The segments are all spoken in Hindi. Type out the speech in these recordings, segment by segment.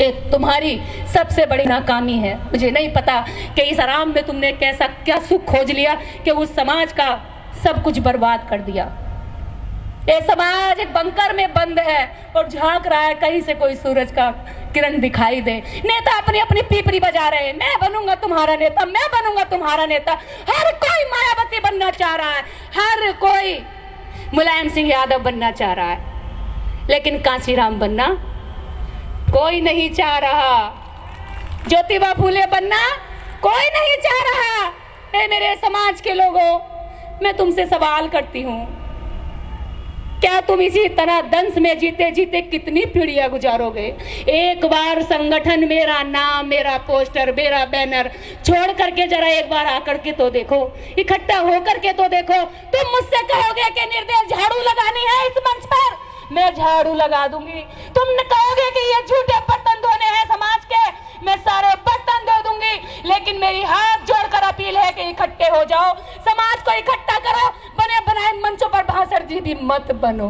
ये तुम्हारी सबसे बड़ी नाकामी है। मुझे नहीं पता कि इस आराम में तुमने कैसा क्या सुख खोज लिया कि उस समाज का सब कुछ बर्बाद कर दिया। ये समाज एक बंकर में बंद है और झांक रहा है कहीं से कोई सूरज का किरण दिखाई दे। नेता अपनी अपनी पीपरी बजा रहे हैं, मैं बनूंगा तुम्हारा नेता, मैं बनूंगा तुम्हारा नेता। हर कोई मायावती बनना चाह रहा है, हर कोई मुलायम सिंह यादव बनना चाह रहा है, लेकिन कांशीराम बनना कोई नहीं चाह रहा। ज्योतिबा फूले बनना कोई नहीं चाह रहा। ए मेरे समाज के लोगों, मैं तुमसे सवाल करती हूँ, क्या तुम इसी तरह दंश में जीते जीते कितनी पीढ़ियां गुजारोगे? एक बार संगठन, मेरा नाम, मेरा पोस्टर, मेरा बैनर छोड़ करके जरा एक बार आकर के तो देखो, इकट्ठा होकर के तो देखो। तुम मुझसे कहोगे कि निर्दय झाड़ू लगानी है इस मंच पर, मैं झाड़ू लगा दूंगी। तुम कहोगे कि ये झूठे बर्तन धोने हैं समाज के, मैं सारे बर्तन धो दूंगी। लेकिन मेरी हाथ जोड़कर अपील है कि इकट्ठे हो जाओ, समाज को इकट्ठा करो। बने बनाए मंचों पर भाषण जी भी मत बनो,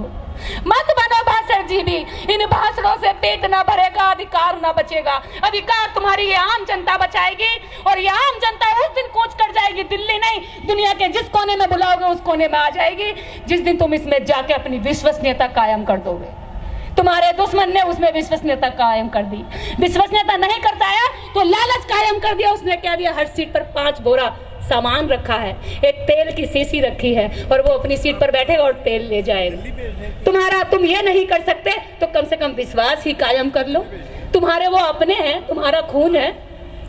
मत बनो भाषण जी भी। इन भाषणों से पेट ना भरेगा, अधिकार ना बचेगा। अधिकार तुम्हारी ये आम जनता बचाएगी और ये आम जनता उस दिन कूच कर जाएगी। दिल्ली नहीं, दुनिया के जिस कोने में बुलाओगे उस कोने में आ जाएगी, जिस दिन तुम इसमें जाके अपनी विश्वसनीयता कायम कर दोगे। तुम्हारे दुश्मन ने उसमें विश्वसनीयता कायम कर दी। विश्वसनीयता नहीं करता है तो लालच कायम कर दिया। उसने क्या दिया? हर सीट पर 5 बोरा सामान रखा है, एक तेल की शीशी रखी है और वो अपनी सीट पर बैठेगा और तेल ले जाएगा। तुम ये नहीं कर सकते तो कम से कम विश्वास ही कायम कर लो। तुम्हारे वो अपने हैं, तुम्हारा खून है,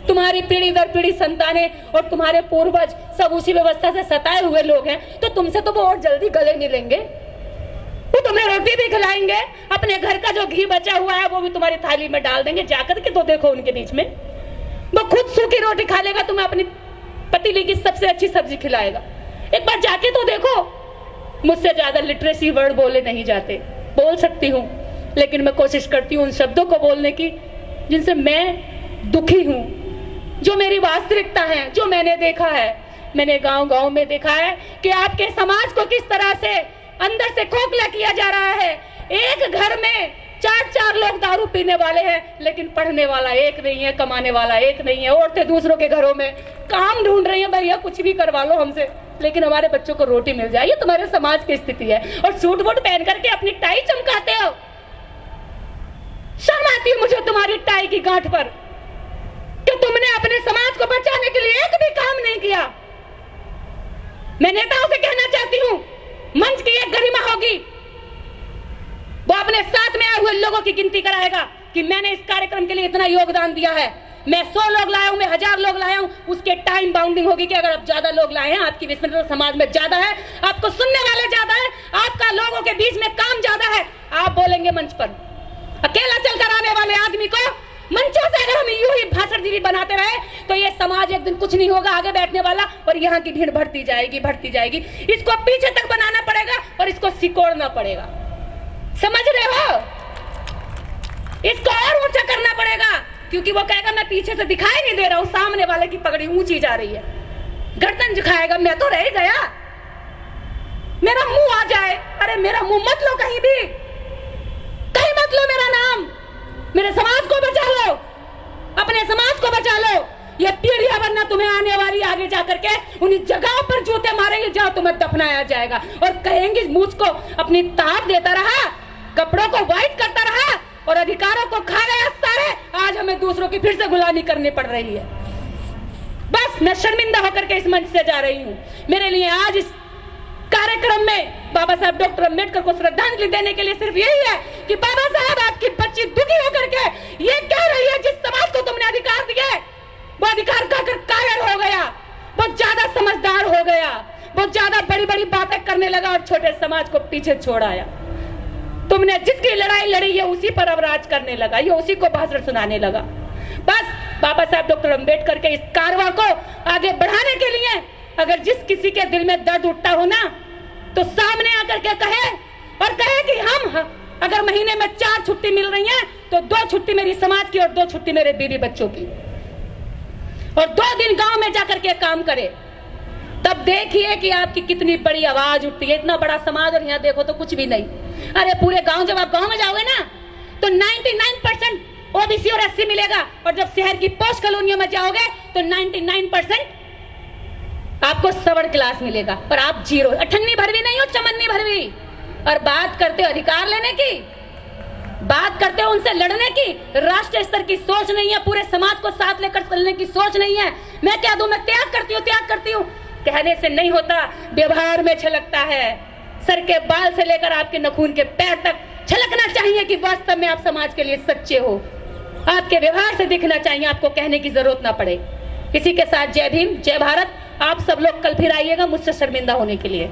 तुम्हारी पीढ़ी दर पीढ़ी संतानें और तुम्हारे पूर्वज सब उसी व्यवस्था से सताए हुए लोग हैं, तो तुमसे तो वो और जल्दी गले मिलेंगे। वो तुम्हें रोटी भी खिलाएंगे, अपने घर का जो घी बचा हुआ है वो भी तुम्हारी थाली में डाल देंगे। जाकर के तो देखो उनके बीच में, वो खुद सूखी रोटी खा लेगा, तुम्हें अपनी पतीली की सबसे अच्छी सब्जी खिलाएगा। एक बार जाके तो देखो। मुझसे ज्यादा लिटरेसी वर्ड बोले नहीं जाते, बोल सकती हूँ, लेकिन मैं कोशिश करती हूँ उन शब्दों को बोलने की जिनसे मैं दुखी हूँ, जो मेरी वास्तविकता है, जो मैंने देखा है। मैंने गांव गांव में देखा है कि आपके समाज को किस तरह से अंदर से खोखला किया जा रहा है। एक घर में 4 लोग दारू पीने वाले हैं, लेकिन पढ़ने वाला एक नहीं है, कमाने वाला एक नहीं है। औरतें दूसरों के घरों में काम ढूंढ रही हैं, भैया कुछ भी करवा लो हमसे, लेकिन हमारे बच्चों को रोटी मिल जाए। ये तुम्हारे समाज की स्थिति है। और सूट बूट पहन करके अपनी टाई चमकाते हो। शर्म आती है मुझे तुम्हारी टाई की गांठ पर कि तुमने अपने समाज को बचाने के लिए एक भी काम नहीं किया। मैं नेताओं से कहना चाहती हूँ, मंच की एक गरिमा होगी, वो अपने साथ में आए हुए लोगों की गिनती कराएगा कि मैंने इस कार्यक्रम के लिए इतना योगदान दिया है। मैं 100 लोग लाया हूं, मैं 1000 लोग लाया हूं, उसके टाइम बाउंडिंग होगी कि अगर आप ज्यादा लोग लाए हैं, आपकी विस्मृति समाज में ज्यादा है, आपको सुनने वाले ज्यादा है, आपका लोगों के बीच में काम ज्यादा है, आप बोलेंगे मंच पर। अकेला चलकर आने वाले आदमी को मंचों से अगर हम यूं ही भाषण जीवी बनाते रहे तो ये समाज एक दिन कुछ नहीं होगा आगे बैठने वाला, और यहाँ की भीड़ बढ़ती जाएगी, बढ़ती जाएगी। इसको पीछे तक बनाना पड़ेगा और इसको सिकोड़ना पड़ेगा। समझ रहे हो? इसको और ऊंचा करना पड़ेगा, क्योंकि वो कहेगा मैं पीछे से दिखाई नहीं दे रहा हूं, सामने वाले की पगड़ी ऊंची जा रही है। गर्दन झुकाएगा, मैं तो रह गया, मेरा मुंह आ जाए। अरे मेरा मुंह मत लो, कहीं भी कहीं मत लो मेरा नाम। मेरे समाज को बचा लो, अपने समाज को बचा लो। ये पीढ़ियां वरना तुम्हें आने वाली आगे जाकर के उन्हीं जगहों पर जूते मारेंगे जहां तुम्हें दफनाया जाएगा, और कहेंगे मुझ को अपनी ताक देता रहा, कपड़ों को व्हाइट करता रहा और अधिकारों को खा गया सारे। आज हमें दूसरों की फिर से गुलामी करनी पड़ रही है। बस मैं शर्मिंदा होकर के इस मंच से जा रही हूँ। मेरे लिए आज इस कार्यक्रम में बाबा साहब डॉक्टर अम्बेडकर को श्रद्धांजलि देने के लिए सिर्फ यही है कि बाबा साहब आपकी बच्ची दुखी होकर के ये कह रही है, जिस समाज को तुमने अधिकार दिए वो अधिकार खाकर कायर हो गया, बहुत ज्यादा समझदार हो गया, बहुत ज्यादा बड़ी बड़ी बातें करने लगा और छोटे समाज को पीछे छोड़ आया। तुमने जिसकी लड़ाई लड़ी ये उसी पर अब राज करने लगा, ये उसी को भाषण सुनाने लगा। बस बाबा साहब डॉक्टर अम्बेडकर के इस कारवां को आगे बढ़ाने के लिए अगर जिस किसी के दिल में दर्द उठता हो ना, तो सामने आकर के कहे, और कहे कि हम अगर महीने में 4 छुट्टी मिल रही है तो 2 छुट्टी मेरी समाज की और 2 छुट्टी मेरे बीवी बच्चों की, और 2 दिन गांव में जाकर के काम करे। तब देखिए कि आपकी कितनी बड़ी आवाज उठती है। इतना बड़ा समाज और यहाँ देखो तो कुछ भी नहीं। अरे पूरे गांव, जब आप गांव में जाओगे ना तो 99% ओबीसी और एससी मिलेगा, और जब शहर की पोस्ट कॉलोनियों में जाओगे तो 99% आपको सवर्ण क्लास मिलेगा, पर आप जीरो, अठन्नी भरवी नहीं हो, चमन्नी भरवी। और बात करते हो अधिकार लेने की, बात करते हो उनसे लड़ने की, राष्ट्रीय स्तर की सोच नहीं है, पूरे समाज को साथ लेकर चलने की सोच नहीं है। मैं क्या दूं, मैं त्याग करती हूं, कहने से नहीं होता, व्यवहार में छलकता है। सर के बाल से लेकर आपके नखून के पैर तक छलकना चाहिए कि वास्तव में आप समाज के लिए सच्चे हो। आपके व्यवहार से दिखना चाहिए, आपको कहने की जरूरत ना पड़े। इसी के साथ जय भीम, जय भारत। आप सब लोग कल फिर आइएगा मुझसे शर्मिंदा होने के लिए।